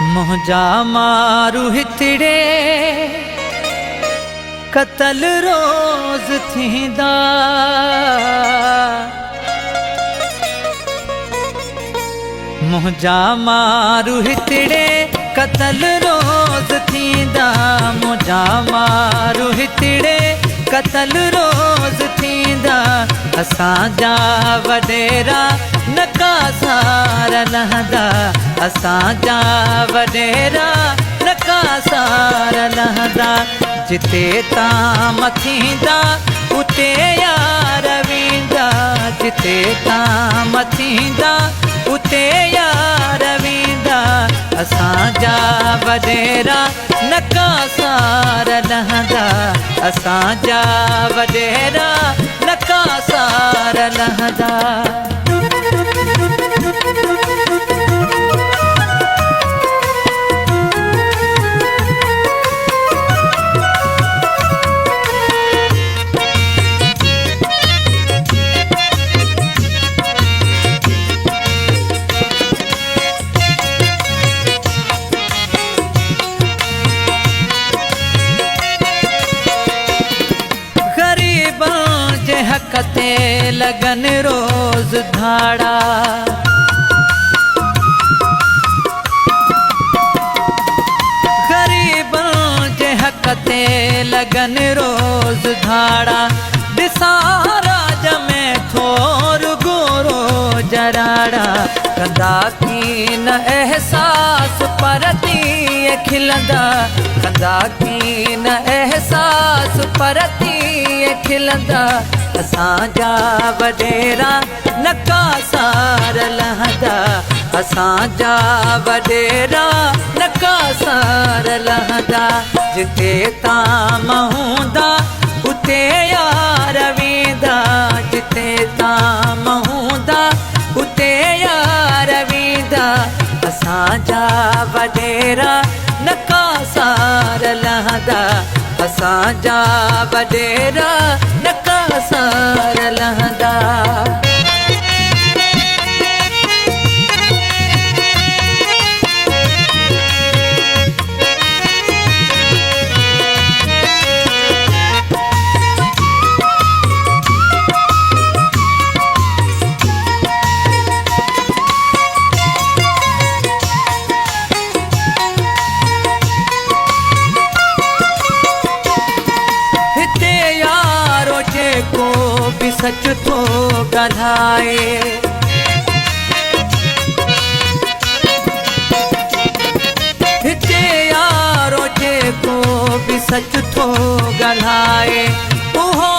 मुंहिंजा मारू हितड़े कतल रोज थींदा। मुंहिंजा मारू हितड़े कतल रोज थींदा। मुंहिंजा मारू हितड़े कतल रोज थींदा। असांजा वडेरा नकासार लहंदा। असांजा वडेरा नकासार लहंदा। जिते ताम थींदा उते यार वेंदा। जिते ताम थींदा उते यार वेंदा। असांजा वडेरा नकासार लहंदा। असांजा वडेरा नकासार लहंदा। हकते लगन रोज धाड़ा। गरीबों जे हकते लगन रोज धाड़ा। दिसा राज में थोर गोरो जराड़ा। कंदा की न एहसास परती खिलंदा। कंदा की न एहसास परती खिलंदा। असांजा वडेरा नकासार लहंदा। असांजा वडेरा नकासार लहंदा। जिते ताम हूंदा उते यार वेंदा। जिते ताम हूंदा उते यार वेंदा। असांजा वडेरा नकासार लहंदा। असांजा वडेरा नकासार लहंदा। सच थो ॻाल्हाए। हिते यारो जेको बि सच थो ॻाल्हाए। उहो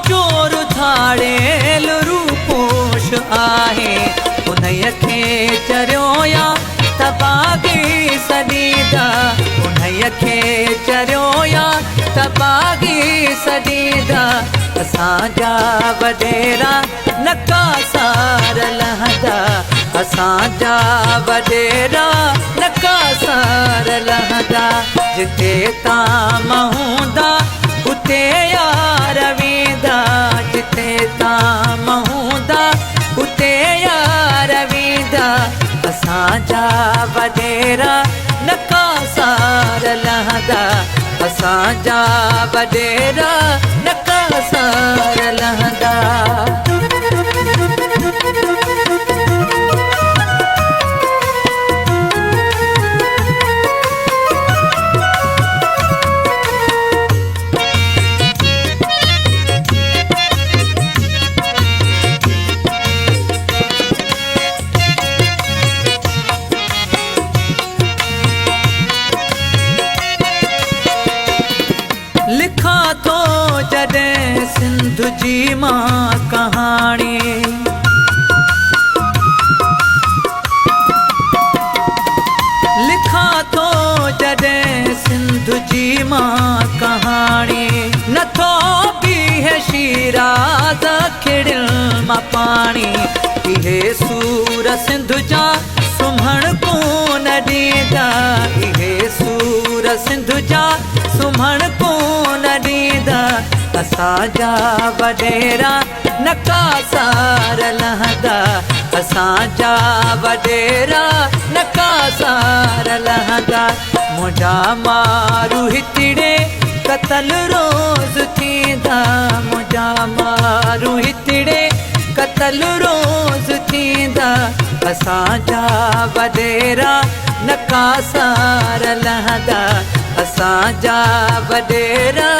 चोर धाड़ेल रूपोश आहे। उन्हीअ खे चरियो या तबागी सॾींदा। उन्हीअ खे चरियो या तबागी सॾींदा। असांजा वडेरा नकासार लहंदा। असांजा वडेरा नकासार लहंदा। जिते ताम हूंदा उते यार वेंदा। जिते ताम हूंदा उते यार वेंदा। असांजा वडेरा नकासार लहंदा। असांजा वडेरा नकासार लहंदा। लिखा थो जॾहिं सिंध जी मां कहाणी। लिखा थो जॾहिं सिंध जी मां कहाणी। नथो बीहे शीराज़ खिड़ियुनि मां पाणी। इहे सूर सिंध जा सुम्हण कोन ॾींदा। इहे सूर सिंध जा सुम्हण कोन ॾींदा। असांजा वॾेरा नकासार लहंदा असांजा वॾेरा नकासार लहंदा मुंहिंजा मारू हितड़े कतल रोज़ थींदा मुंहिंजा मारू हितड़े कतल रोज़ थींदा असांजा वॾेरा नकासार लहंदा असांजा वॾेरा